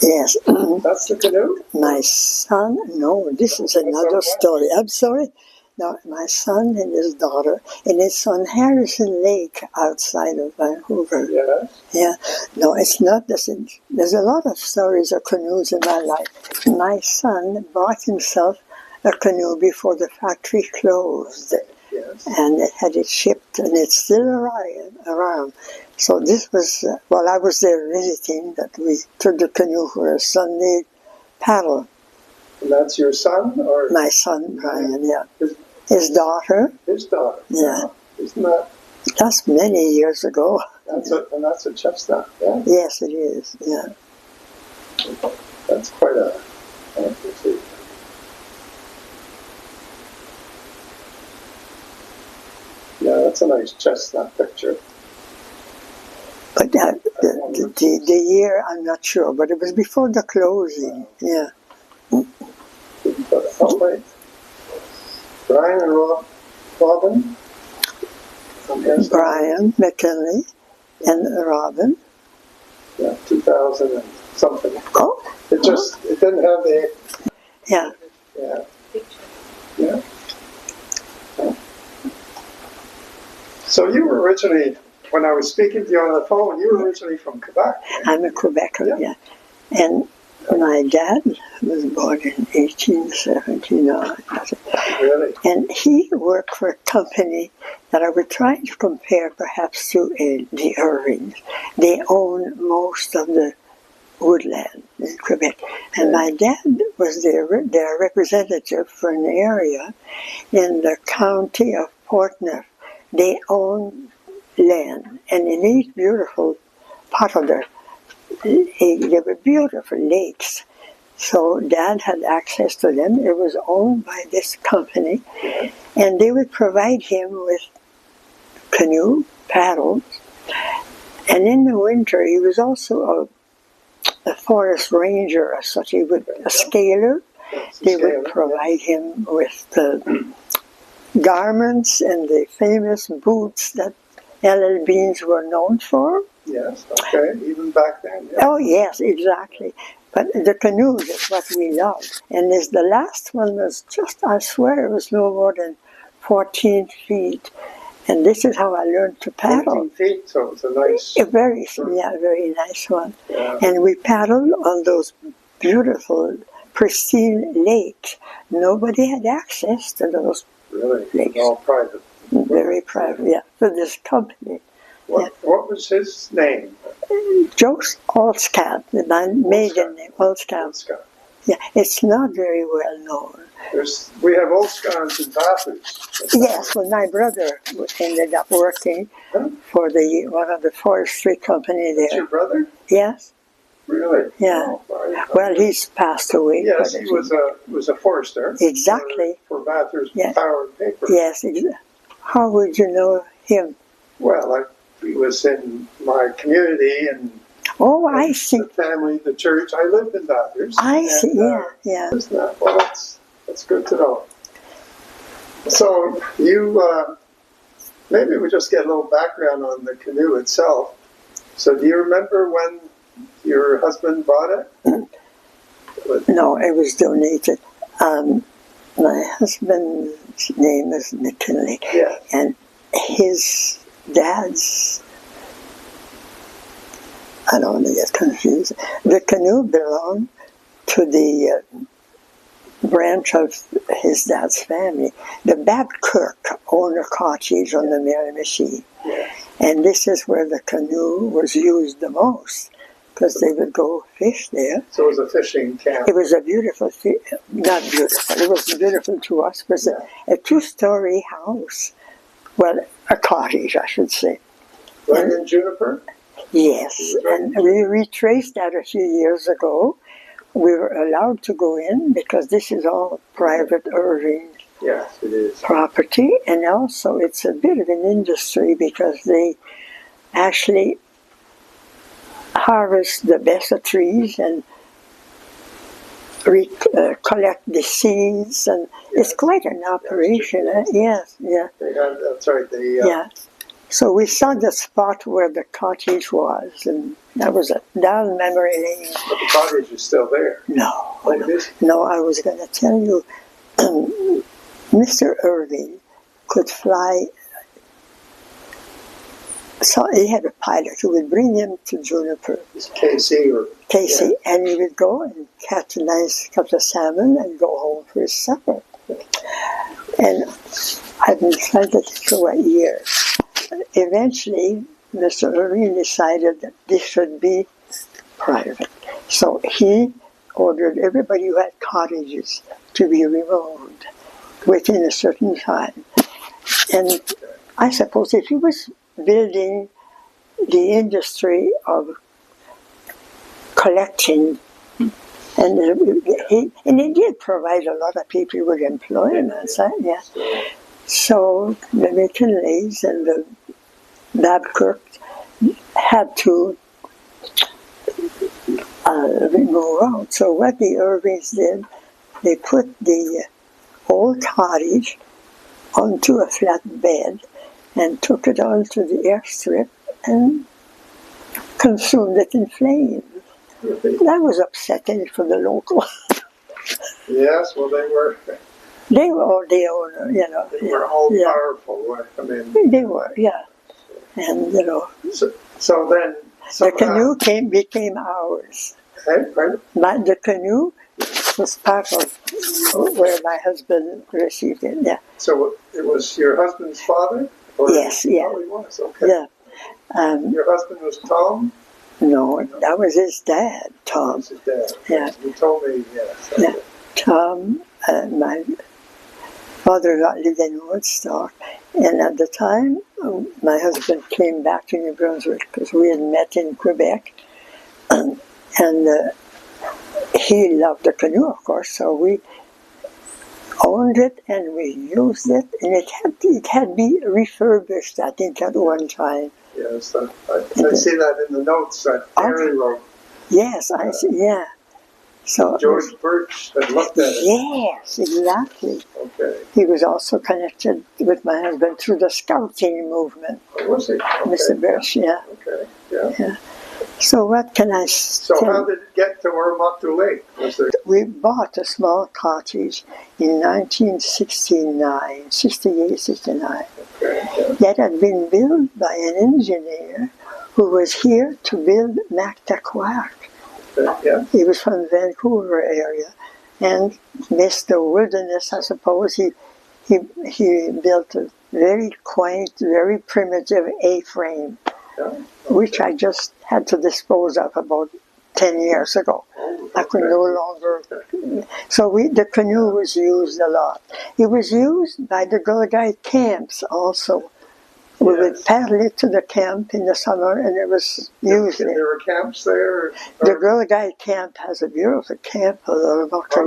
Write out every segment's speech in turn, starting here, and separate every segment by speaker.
Speaker 1: Yes.
Speaker 2: That's the canoe?
Speaker 1: My son, no, this is another story. I'm sorry. No, my son and his daughter, and it's on Harrison Lake outside of Vancouver.
Speaker 2: Yes.
Speaker 1: Yeah. No, it's not. There's a lot of stories of canoes in my life. My son bought himself a canoe before the factory closed.
Speaker 2: Yes.
Speaker 1: And it had it shipped, and it's still around. So this was, while I was there visiting, that we took the canoe for a Sunday paddle.
Speaker 2: And that's your son? Or
Speaker 1: My son, Brian, yeah. His daughter.
Speaker 2: His daughter?
Speaker 1: Yeah.
Speaker 2: Isn't that?
Speaker 1: That's many years ago.
Speaker 2: And that's a chestnut, yeah?
Speaker 1: Yes, it is, yeah.
Speaker 2: That's quite a fantasy. Yeah, that's a nice chestnut picture.
Speaker 1: But the year, I'm not sure, but it was before the closing, yeah.
Speaker 2: Oh, wait. Brian and Robin?
Speaker 1: Brian McKinley and Robin.
Speaker 2: Yeah, 2000 and something.
Speaker 1: Oh.
Speaker 2: It didn't have the...
Speaker 1: Yeah.
Speaker 2: Yeah. Yeah. So you were originally, when I was speaking to you on the phone, you were originally from Quebec. Right?
Speaker 1: I'm a Quebecer, yeah. And my dad was born in 1879.
Speaker 2: Really?
Speaker 1: And he worked for a company that I would try to compare perhaps to the Irvings. They own most of the woodland in Quebec. And my dad was their representative for an area in the county of Portneuf. They own land, and in each beautiful part of there were beautiful lakes. So Dad had access to them. It was owned by this company, and they would provide him with canoe, paddles, and in the winter he was also a forest ranger, as such. He would a scaler. They would provide him with the garments and the famous boots that LL Beans were known for.
Speaker 2: Yes, okay, even back then. Yeah.
Speaker 1: Oh, yes, exactly. But the canoes is what we love. And the last one was just, I swear, it was no more than 14 feet. And this is how I learned to paddle.
Speaker 2: 14 feet, so it's a nice...
Speaker 1: very nice one.
Speaker 2: Yeah.
Speaker 1: And we paddled on those beautiful, pristine lakes. Nobody had access to those
Speaker 2: Really?
Speaker 1: lakes.
Speaker 2: All private.
Speaker 1: Very private, yeah, for this company.
Speaker 2: What was his name?
Speaker 1: Joseph Olskat, my maiden name, Olskat. Yeah, it's not very well known.
Speaker 2: We have Olskans in Bathurst.
Speaker 1: Yes, well, my brother ended up working for one of the forestry company there.
Speaker 2: That's your brother?
Speaker 1: Yes.
Speaker 2: Really?
Speaker 1: Yeah.
Speaker 2: Oh,
Speaker 1: well, he's passed away.
Speaker 2: Yes, he was a forester.
Speaker 1: Exactly.
Speaker 2: For Bathurst
Speaker 1: Yeah.
Speaker 2: Power and Paper.
Speaker 1: Yes. How would you know him?
Speaker 2: Well, he was in my community and
Speaker 1: I see.
Speaker 2: The family, the church. I lived in Bathurst.
Speaker 1: I see. Yeah.
Speaker 2: Well, that's good to know. So you maybe we just get a little background on the canoe itself. So do you remember when your husband bought it?
Speaker 1: No, it was donated. My husband's name is McKinley, and his dad's, I don't want to get confused, the canoe belonged to the branch of his dad's family. The Babcock owned a cottage on the Miramichi, and this is where the canoe was used the most, because they would go fish there.
Speaker 2: So it was a fishing camp.
Speaker 1: It was a beautiful, not beautiful, it was beautiful to us. It was a two-story house. Well, a cottage, I should say.
Speaker 2: Right in Juniper?
Speaker 1: Yes, and we retraced that a few years ago. We were allowed to go in because this is all private Irving property, and also it's a bit of an industry because they actually harvest the bessa trees and collect the seeds, and it's quite an operation. Yes, yeah.
Speaker 2: That's right.
Speaker 1: So we saw the spot where the cottage was, and that was a down memory lane.
Speaker 2: But the cottage is still there.
Speaker 1: No,
Speaker 2: Oh, it is?
Speaker 1: no, I was going to tell you, Mr. Irving could fly. So he had a pilot who would bring him to Juniper.
Speaker 2: It's Casey or
Speaker 1: Casey,
Speaker 2: yeah.
Speaker 1: and he would go and catch a nice couple of salmon and go home for his supper. And I've been trying to think for a year. Eventually, Mr. Irving decided that this should be private. So he ordered everybody who had cottages to be removed within a certain time. And I suppose if he was building the industry of collecting, and he did provide a lot of people with employment, yeah. So the McKinleys and the Babcock had to move out. So what the Irvings did, they put the old cottage onto a flat bed and took it onto the airstrip and consumed it in flames. That was upsetting for the local.
Speaker 2: Yes, well, they were
Speaker 1: all the owner, you know.
Speaker 2: They were all powerful. I mean,
Speaker 1: they were, yeah. And, you know,
Speaker 2: so then
Speaker 1: the canoe became ours.
Speaker 2: Right?
Speaker 1: The canoe was part of where my husband received it, yeah.
Speaker 2: So it was your husband's father? Or
Speaker 1: yes, yeah.
Speaker 2: Oh, he was, okay.
Speaker 1: Yeah.
Speaker 2: Your husband was Tom?
Speaker 1: No, that was his dad, Tom.
Speaker 2: That was his dad.
Speaker 1: Yeah.
Speaker 2: You told me, yes.
Speaker 1: Yeah. Tom, my father-in-law lived in Woodstock, and at the time, my husband came back to New Brunswick because we had met in Quebec, and he loved the canoe, of course, so we owned it and we used it, and it had been refurbished, I think, at one time.
Speaker 2: Yes, I see that in the notes that Harry wrote.
Speaker 1: Yes, I see, yeah. So
Speaker 2: George Birch had looked at it.
Speaker 1: Yes, exactly.
Speaker 2: Okay.
Speaker 1: He was also connected with my husband through the scouting movement.
Speaker 2: Oh, was he? Okay.
Speaker 1: Mr. Birch, yeah.
Speaker 2: Okay, yeah.
Speaker 1: So what can I
Speaker 2: So
Speaker 1: tell?
Speaker 2: how did it get to Oromocto Lake?
Speaker 1: We bought a small cottage in 1969, 68, 69.
Speaker 2: Okay, yeah.
Speaker 1: That had been built by an engineer who was here to build Mactaquac.
Speaker 2: Yeah.
Speaker 1: He was from the Vancouver area and missed the wilderness, I suppose. He built a very quaint, very primitive A-frame, which I just had to dispose of about 10 years ago. I could no longer. So the canoe was used a lot. It was used by the Girl Guide camps also. We would paddle it to the camp in the summer, and it was used.
Speaker 2: There were camps there?
Speaker 1: The Girl Guide camp has a beautiful camp on Oromocto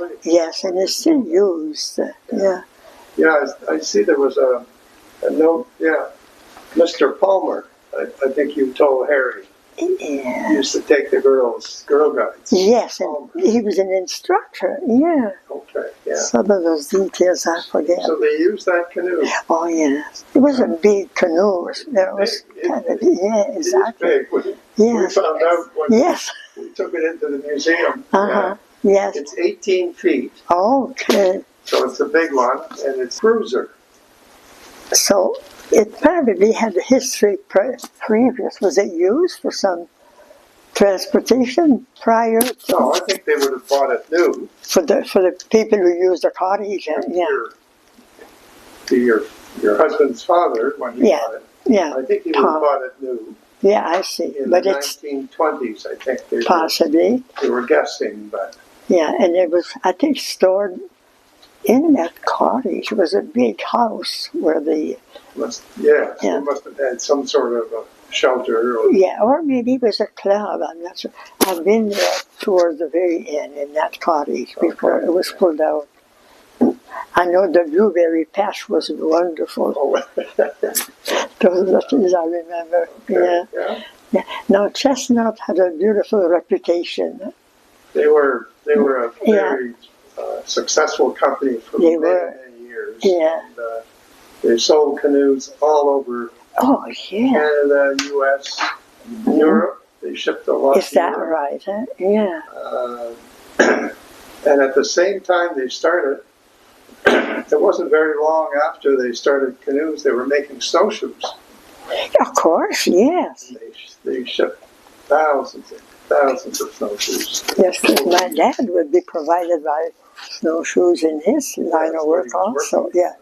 Speaker 1: Lake. Yes, and it's still used. Yeah.
Speaker 2: Yeah, I see there was a note. Yeah, Mr. Palmer. I think you told Harry.
Speaker 1: Yeah.
Speaker 2: He used to take the Girl Guides.
Speaker 1: Yes, and he was an instructor. Yeah.
Speaker 2: Okay. Yeah.
Speaker 1: Some of those details I forget.
Speaker 2: So they used that canoe.
Speaker 1: Oh yes, it was a big canoe. There was exactly.
Speaker 2: It is big. We found out when we took it into the museum.
Speaker 1: Yes.
Speaker 2: It's 18 feet.
Speaker 1: Okay.
Speaker 2: So it's a big one, and it's cruiser.
Speaker 1: So it probably had a history previous. Was it used for some transportation prior to?
Speaker 2: No, I think they would have bought it new.
Speaker 1: For the people who used the cottage,
Speaker 2: Your husband's father, when he bought it.
Speaker 1: Yeah.
Speaker 2: I think he would have bought it new.
Speaker 1: Yeah, I see.
Speaker 2: In
Speaker 1: but
Speaker 2: the
Speaker 1: it's
Speaker 2: 1920s, I think.
Speaker 1: Possibly.
Speaker 2: They were guessing, but.
Speaker 1: Yeah, and it was, I think, stored in that cottage. It was a big house where the...
Speaker 2: They must have had some sort of a shelter.
Speaker 1: Or maybe it was a club, I'm not sure. I've been there towards the very end in that cottage before it was pulled out. I know the blueberry patch was wonderful. Those are the things I remember.
Speaker 2: Okay,
Speaker 1: yeah. Now, Chestnut had a beautiful reputation.
Speaker 2: They were a very successful company for many years.
Speaker 1: Yeah.
Speaker 2: And, they sold canoes all over
Speaker 1: Oh, yeah.
Speaker 2: Canada, U.S., Europe. They shipped a lot.
Speaker 1: Is that right? Huh? Yeah.
Speaker 2: And at the same time they started, it wasn't very long after they started canoes, they were making snowshoes.
Speaker 1: Of course, yes.
Speaker 2: They shipped thousands of snowshoes.
Speaker 1: Yes, my dad would be provided by snowshoes in his line of work also. Yeah.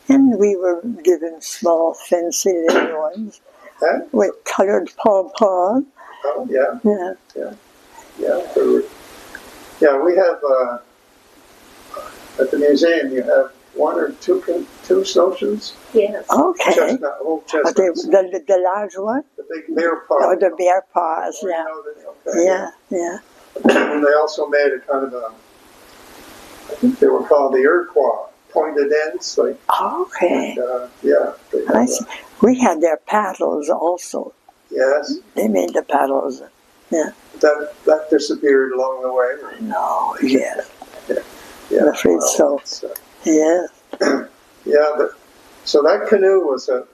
Speaker 1: And we were given small, fancy little ones with colored pom-pom.
Speaker 2: Oh, yeah.
Speaker 1: Yeah.
Speaker 2: Yeah, we have, at the museum, you have one or two snowshoes.
Speaker 3: Yes.
Speaker 1: Okay.
Speaker 2: Chestnut, old chestnuts.
Speaker 1: The large one?
Speaker 2: The big bear paw.
Speaker 1: Oh, the bear paws, yeah. Yeah.
Speaker 2: And they also made a kind of a, I think they were called the Iroquois, pointed ends. Like,
Speaker 1: okay.
Speaker 2: And,
Speaker 1: I see. We had their paddles also.
Speaker 2: Yes.
Speaker 1: They made the paddles. Yeah.
Speaker 2: That disappeared along the way.
Speaker 1: No, yes.
Speaker 2: Yeah.
Speaker 1: I'm afraid so. Yeah.
Speaker 2: So that canoe was a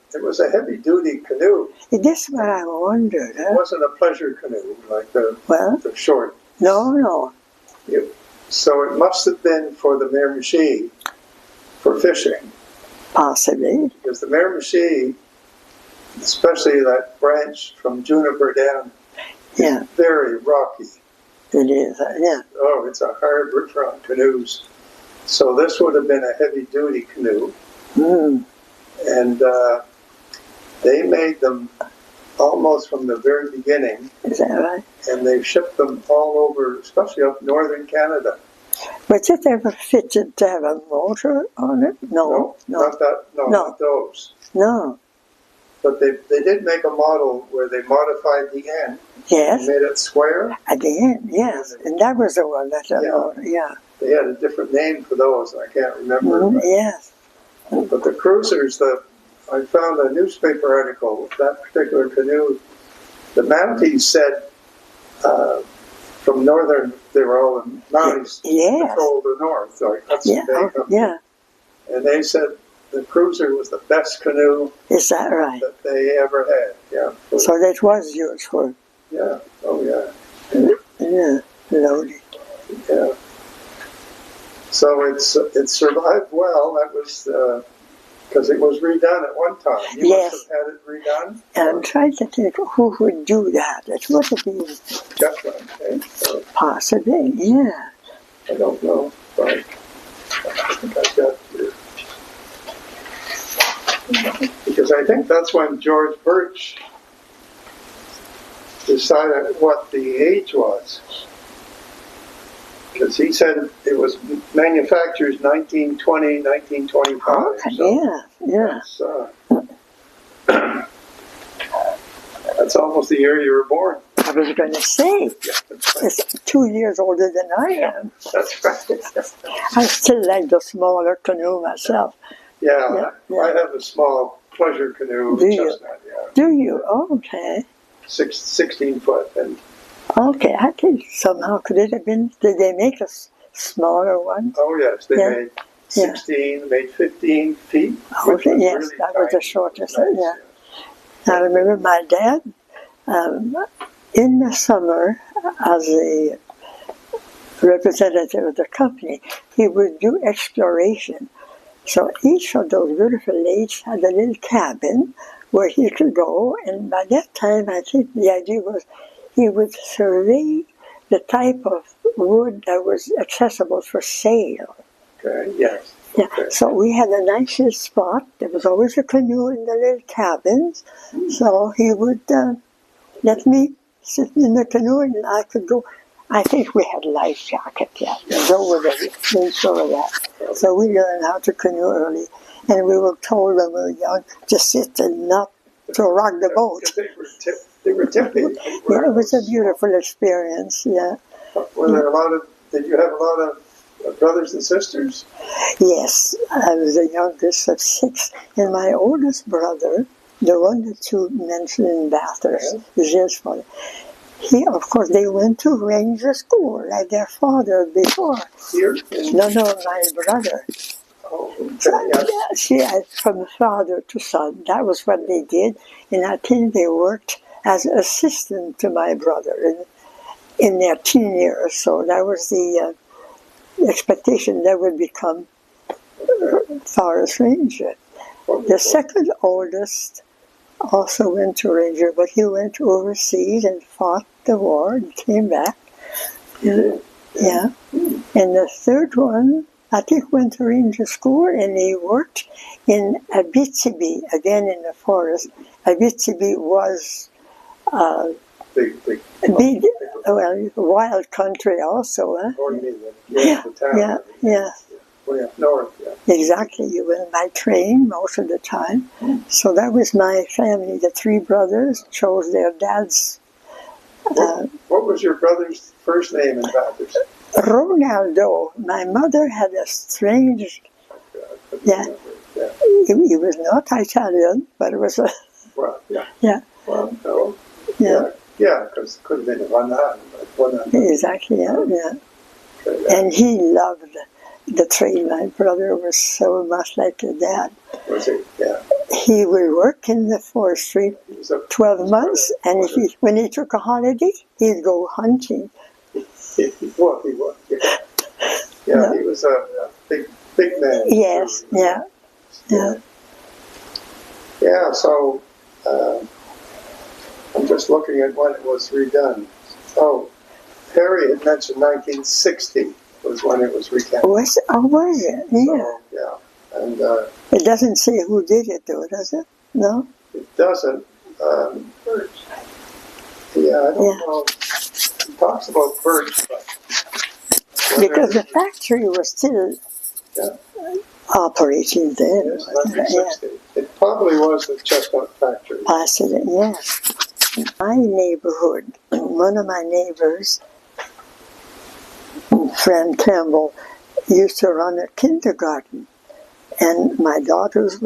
Speaker 2: heavy duty canoe.
Speaker 1: This is what I wondered.
Speaker 2: It wasn't a pleasure canoe like the short.
Speaker 1: No.
Speaker 2: So it must have been for the Miramichi for fishing.
Speaker 1: Possibly.
Speaker 2: Because the Miramichi, especially that branch from Juniper down, is very rocky.
Speaker 1: It is, yeah.
Speaker 2: Oh, it's a hard river on canoes. So this would have been a heavy-duty canoe. And they made them almost from the very beginning.
Speaker 1: Is that right?
Speaker 2: And they shipped them all over, especially up northern Canada.
Speaker 1: Was it ever fitted to have a motor on it? No.
Speaker 2: Not those.
Speaker 1: No.
Speaker 2: But they did make a model where they modified the end.
Speaker 1: Yes.
Speaker 2: And made it square.
Speaker 1: At the end, yes. And that was the one that
Speaker 2: They had a different name for those, I can't remember.
Speaker 1: Yes.
Speaker 2: But the cruisers, I found a newspaper article with that particular canoe. The Mounties said from northern, they were all the Mounties controlled the north, like Hudson Bay Company. And they said the cruiser was the best canoe.
Speaker 1: Is that right?
Speaker 2: That they ever had. Yeah.
Speaker 1: So that was used for.
Speaker 2: Yeah. Oh yeah.
Speaker 1: Yeah. Loaded.
Speaker 2: Yeah. So it survived well. That was because it was redone at one time. You must have had it redone.
Speaker 1: I'm trying to think who would do that. It would have been
Speaker 2: Chestnut,
Speaker 1: possibly, yeah.
Speaker 2: I don't know, but I think I got here. Because I think that's when George Birch decided what the age was. Because he said it was manufactured 1920, 1925.
Speaker 1: Okay,
Speaker 2: That's almost the year you were born.
Speaker 1: I was going to say, it's 2 years older than I am.
Speaker 2: That's right.
Speaker 1: I still like the smaller canoe myself.
Speaker 2: Yeah. I have a small pleasure canoe. Chestnut,
Speaker 1: Do you? Okay.
Speaker 2: 16 foot. And
Speaker 1: okay, I think somehow could it have been, did they make a smaller one?
Speaker 2: Oh yes, they made 16, made 15 feet.
Speaker 1: Okay, yes, really that was the shortest. Nice, I remember my dad, in the summer, as a representative of the company, he would do exploration. So each of those beautiful lakes had a little cabin where he could go, and by that time, I think the idea was he would survey the type of wood that was accessible for sale.
Speaker 2: Okay, yes.
Speaker 1: Yeah, so we had a nice little spot. There was always a canoe in the little cabins. So he would let me sit in the canoe and I could go. I think we had life jackets, go with it, make sure of that. So we learned how to canoe early. And we were told when we were young to sit and not to rock the boat.
Speaker 2: They were tipping.
Speaker 1: Yeah, it was a beautiful experience, yeah.
Speaker 2: Were there did you have a lot of brothers and sisters?
Speaker 1: Yes, I was the youngest of 6. And my oldest brother, the one that you mentioned in Bathurst, is his father. He, of course, they went to ranger school like their father before.
Speaker 2: Here?
Speaker 1: No, my brother.
Speaker 2: Oh, okay.
Speaker 1: Yeah, from father to son. That was what they did, and I think they worked as assistant to my brother in their teen years. So that was the expectation they would become forest ranger. The second oldest also went to ranger, but he went overseas and fought the war and came back. Yeah. And the third one, I think, went to ranger school, and he worked in Abitibi, again in the forest. Abitibi was
Speaker 2: Big.
Speaker 1: wild country also. Huh? Yeah.
Speaker 2: North,
Speaker 1: Exactly. You went by train most of the time. So that was my family. The three brothers chose their dads.
Speaker 2: What was your brother's first name and father's?
Speaker 1: Ronaldo. My mother had a strange. He was not Italian, but it was a.
Speaker 2: Well, yeah.
Speaker 1: Yeah.
Speaker 2: Well, no.
Speaker 1: Yeah.
Speaker 2: Yeah, because it could have been one hand.
Speaker 1: Exactly. Yeah.
Speaker 2: Okay,
Speaker 1: And he loved the train. My brother was so much like a dad.
Speaker 2: Was he? Yeah.
Speaker 1: He would work in the forestry 12 months, and when he took a holiday, he'd go hunting.
Speaker 2: He was. Yeah, he was a big man.
Speaker 1: Yes, yeah.
Speaker 2: Yeah, so I'm just looking at when it was redone. Oh, Harry had mentioned 1960 was when it was recounted.
Speaker 1: Was it? Yeah.
Speaker 2: So, yeah. And
Speaker 1: it doesn't say who did it, though, does it? No?
Speaker 2: It doesn't. I don't know. It talks about birds, but...
Speaker 1: Because the factory was still operating then.
Speaker 2: Yes, 1960. It probably was the Chestnut factory.
Speaker 1: Possibly, yes. My neighborhood, one of my neighbors, friend Campbell, used to run a kindergarten. And my daughters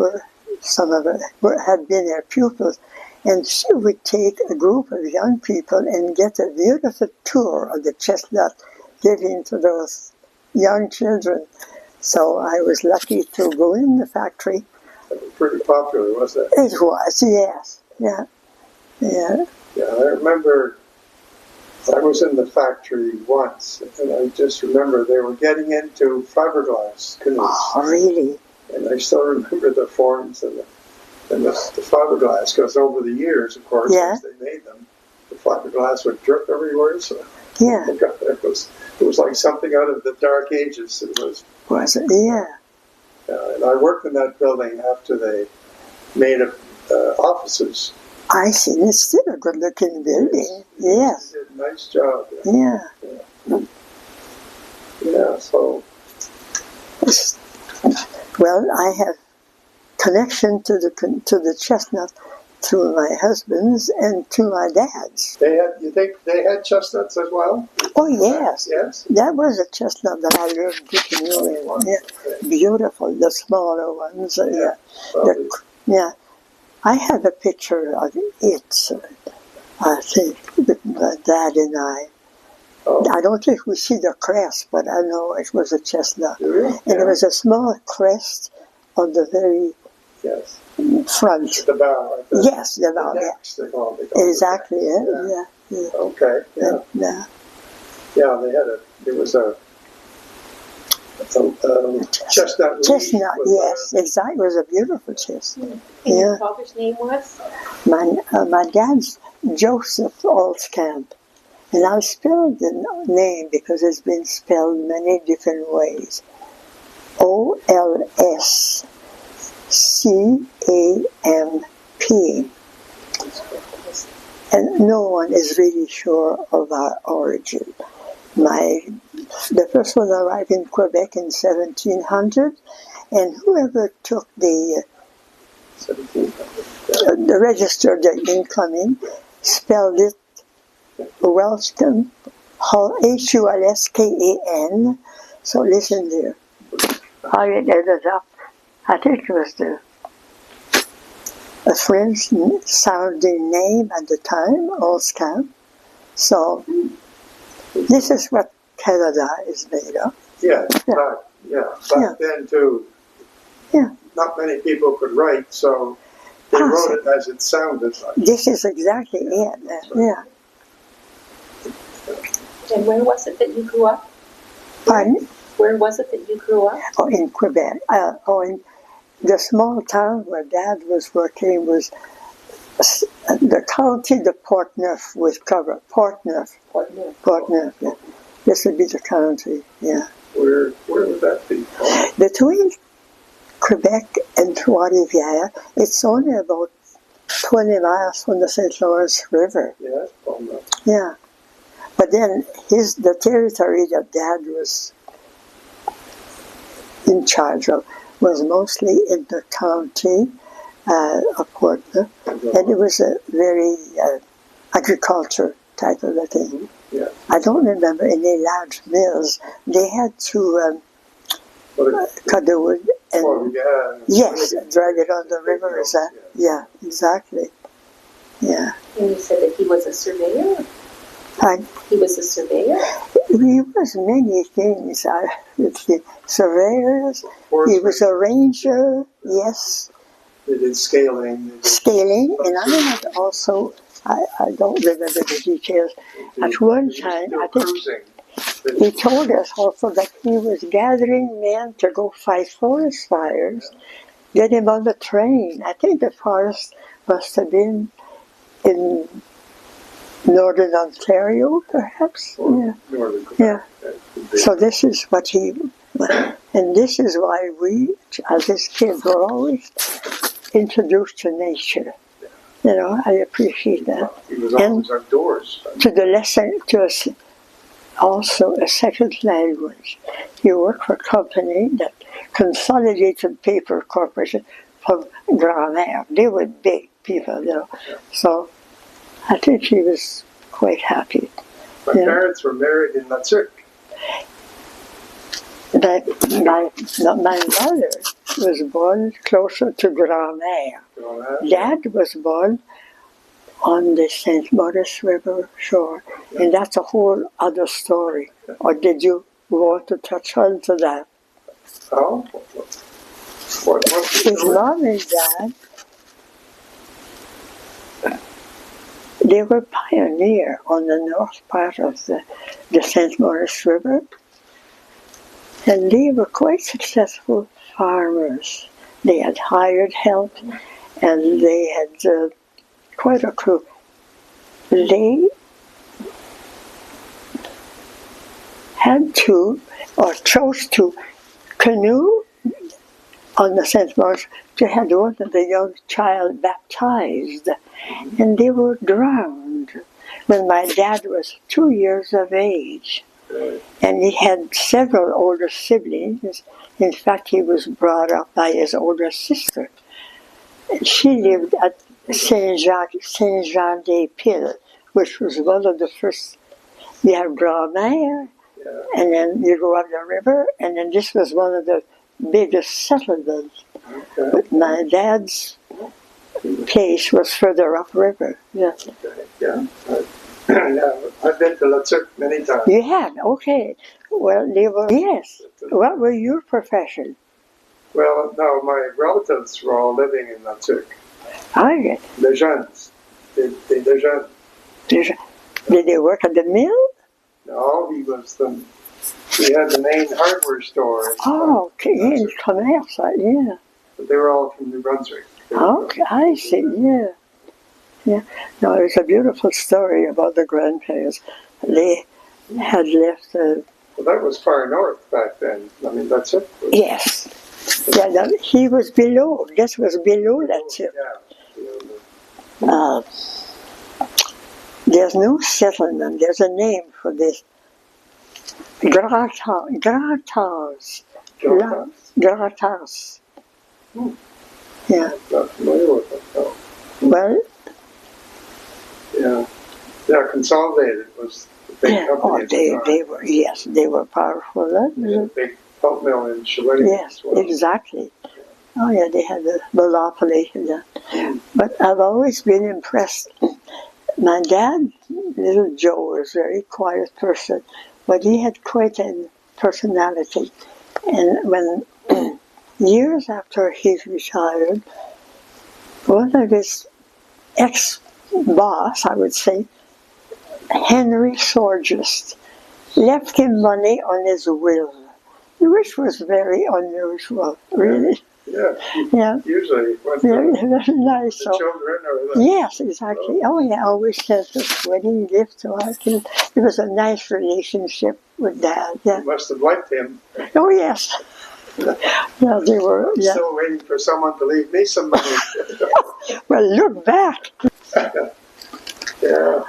Speaker 1: some of them had been their pupils. And she would take a group of young people and get a beautiful tour of the Chestnut, giving to those young children. So I was lucky to go in the factory.
Speaker 2: It was pretty popular, wasn't it?
Speaker 1: It was, yes. Yeah.
Speaker 2: Yeah, I remember I was in the factory once, and I just remember they were getting into fiberglass canoes.
Speaker 1: Oh, really?
Speaker 2: And I still remember the forms and the fiberglass, because over the years, of course, as they made them, the fiberglass would drip everywhere. So it was like something out of the Dark Ages.
Speaker 1: Was it? Yeah.
Speaker 2: And I worked in that building after they made offices.
Speaker 1: I see. It's still a good-looking building. Yes.
Speaker 2: They did a nice job.
Speaker 1: Yeah.
Speaker 2: So.
Speaker 1: Well, I have connection to the Chestnut through my husband's and to my dad's.
Speaker 2: You think they had chestnuts as well?
Speaker 1: Oh, yes.
Speaker 2: Yes.
Speaker 1: That was a chestnut that I learned to know. Yeah. Beautiful, the smaller ones. I have a picture of it, I think, with my dad and I. Oh. I don't think we see the crest, but I know it was a chestnut.
Speaker 2: Really?
Speaker 1: And it was a small crest on the very front.
Speaker 2: The bow.
Speaker 1: Yes, the bow.
Speaker 2: They call
Speaker 1: exactly.
Speaker 2: Yeah. Okay. Yeah. Yeah. There was a chestnut.
Speaker 1: Chestnut. Yes, exactly. It was a beautiful chestnut.
Speaker 3: And your father's name was?
Speaker 1: My dad's Joseph Olskamp. And I'll spell the name because it's been spelled many different ways. Olscamp. And no one is really sure of our origin. The first one arrived in Quebec in 1700, and whoever took the registered the incoming spelled it Welskan, Hulskan. So listen there. I ended up, I think it was a French sounding name at the time, Hulskan. So this is what Canada is made of.
Speaker 2: Back then too,
Speaker 1: Yeah.
Speaker 2: not many people could write, so they wrote it as it sounded like.
Speaker 1: This is exactly it. Yeah.
Speaker 3: And where was it that you grew up?
Speaker 1: Pardon?
Speaker 3: Where was it that you grew up?
Speaker 1: Oh, in Quebec. In the small town where Dad was working was the county, the Portneuf was covered. Portneuf. Yeah. This would be the county, yeah.
Speaker 2: Where would that be?
Speaker 1: Between Quebec and Trois-Rivières, it's only about 20 miles from the St. Lawrence River.
Speaker 2: Yeah, that's
Speaker 1: Yeah. But then the territory that Dad was in charge of was mostly in the county of Portneuf, and it was a very agriculture type of a thing.
Speaker 2: Yeah.
Speaker 1: I don't remember any large mills. They had to cut the wood and yes, drag it on the river. Yeah, exactly. Yeah.
Speaker 3: And you said that he was a surveyor?
Speaker 1: Pardon?
Speaker 3: He was a surveyor?
Speaker 1: He was many things. Surveyors. He was a ranger. Yes.
Speaker 2: They did scaling.
Speaker 1: Scaling, and I had also. I don't remember the details. At one time, I think he told us also that he was gathering men to go fight forest fires, get him on the train. I think the forest must have been in northern Ontario, perhaps. Yeah. Yeah. So this is what he, and this is why we, as his kids, were always introduced to nature. You know, I appreciate that.
Speaker 2: He was always outdoors.
Speaker 1: To the lesson, also a second language. He worked for a company that Consolidated Paper Corporation from Grand-Mère. They were big people, you know. So I think he was quite happy.
Speaker 2: My parents were married in Latuc.
Speaker 1: My mother was born closer to Grand-Mère. Dad was born on the St. Maurice River shore, and that's a whole other story. Or did you want to touch on to that?
Speaker 2: Oh?
Speaker 1: His mom and dad, they were pioneer on the north part of the St. Maurice River, and they were quite successful farmers. They had hired help, and they had quite a crew. They had to, or chose to, canoe on the St. Maurice to have one of the young child baptized, and they were drowned when my dad was 2 years of age. And he had several older siblings. In fact, he was brought up by his older sister. She lived at Saint-Jean-des-Piles, which was one of the first. You have Grand-Mère, and then you go up the river, and then this was one of the biggest settlements.
Speaker 2: Okay.
Speaker 1: But my dad's place was further upriver. Yeah.
Speaker 2: Yeah. I've been to Latuc many times.
Speaker 1: You had? Okay. Well, they were, yes. What were your profession?
Speaker 2: Well, no, my relatives were all living in Latuc.
Speaker 1: Okay.
Speaker 2: Les jeunes. Les jeunes.
Speaker 1: Did they work at the mill?
Speaker 2: No, he had the main hardware store.
Speaker 1: Oh, okay. In commerce, yeah.
Speaker 2: But they were all from New Brunswick.
Speaker 1: Okay, I see, yeah. Yeah. No, it was a beautiful story about the grandparents. They had left
Speaker 2: Well, that was far north back then. I mean, that's it.
Speaker 1: Yes. Yeah, he was below. This was below that tip.
Speaker 2: Yeah.
Speaker 1: There's no settlement. There's a name for this. Gratans. Gratans. Yeah.
Speaker 2: Not familiar with it, no.
Speaker 1: Well,
Speaker 2: yeah. Yeah, Consolidated was the big company.
Speaker 1: Oh, they were, yes, they were powerful.
Speaker 2: They had a big pulp mill in Shawinigan.
Speaker 1: Yes,
Speaker 2: as well.
Speaker 1: Exactly. Oh, yeah, they had a monopoly. Yeah. But I've always been impressed. My dad, little Joe, was a very quiet person, but he had quite a personality. And when years after he retired, one of his ex-boss, I would say, Henry Sorgist, left him money on his will, which was very unusual, really.
Speaker 2: Yeah.
Speaker 1: Yeah.
Speaker 2: Usually, when
Speaker 1: Very, very nice.
Speaker 2: the children or the...
Speaker 1: Yes, exactly. Oh, yeah, I always sent this wedding gift to our kids. It was a nice relationship with Dad. Yeah.
Speaker 2: You must have liked him.
Speaker 1: Oh, yes. Yeah, they were.
Speaker 2: I'm
Speaker 1: Yeah.
Speaker 2: still waiting for someone to leave me some money.
Speaker 1: Well, look back.
Speaker 2: Yeah.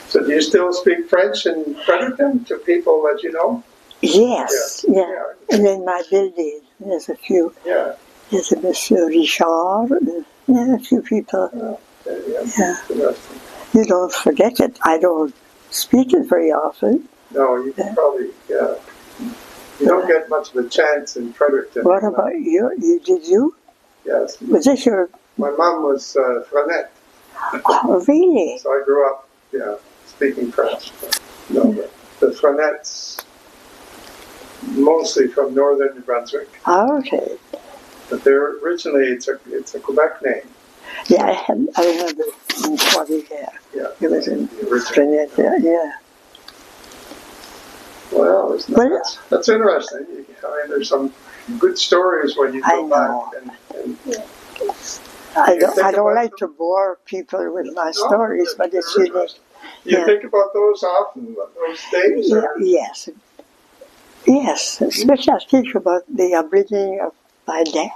Speaker 2: So do you still speak French in Fredericton to people that you know?
Speaker 1: Yes. Yeah. And in my building, there's a few.
Speaker 2: Yeah.
Speaker 1: There's a Monsieur Richard. Yeah, a few people. Yeah.
Speaker 2: Interesting.
Speaker 1: You don't forget it. I don't speak it very often.
Speaker 2: No, you probably, yeah. You don't get much of a chance in Fredericton.
Speaker 1: What about you? Did you?
Speaker 2: Yes.
Speaker 1: Was this your...
Speaker 2: My mom was Frenette.
Speaker 1: Oh, really?
Speaker 2: So I grew up, speaking French. No, but the Frenettes, mostly from northern New Brunswick.
Speaker 1: Oh, okay.
Speaker 2: But they're originally, it's a Quebec name.
Speaker 1: Yeah, I remember in Quebec, yeah.
Speaker 2: Yeah.
Speaker 1: It was in
Speaker 2: The original.
Speaker 1: Trinidad, yeah.
Speaker 2: Well,
Speaker 1: Well,
Speaker 2: that's interesting. I mean, there's some good stories when you
Speaker 1: I
Speaker 2: go
Speaker 1: know.
Speaker 2: back. And
Speaker 1: I don't
Speaker 2: about
Speaker 1: like to bore people with my stories, but it's
Speaker 2: they're
Speaker 1: unique.
Speaker 2: interesting. You
Speaker 1: Yeah.
Speaker 2: think about those often, those days?
Speaker 1: Yeah,
Speaker 2: Or?
Speaker 1: yes. Yes, especially I think about the upbringing of my dad.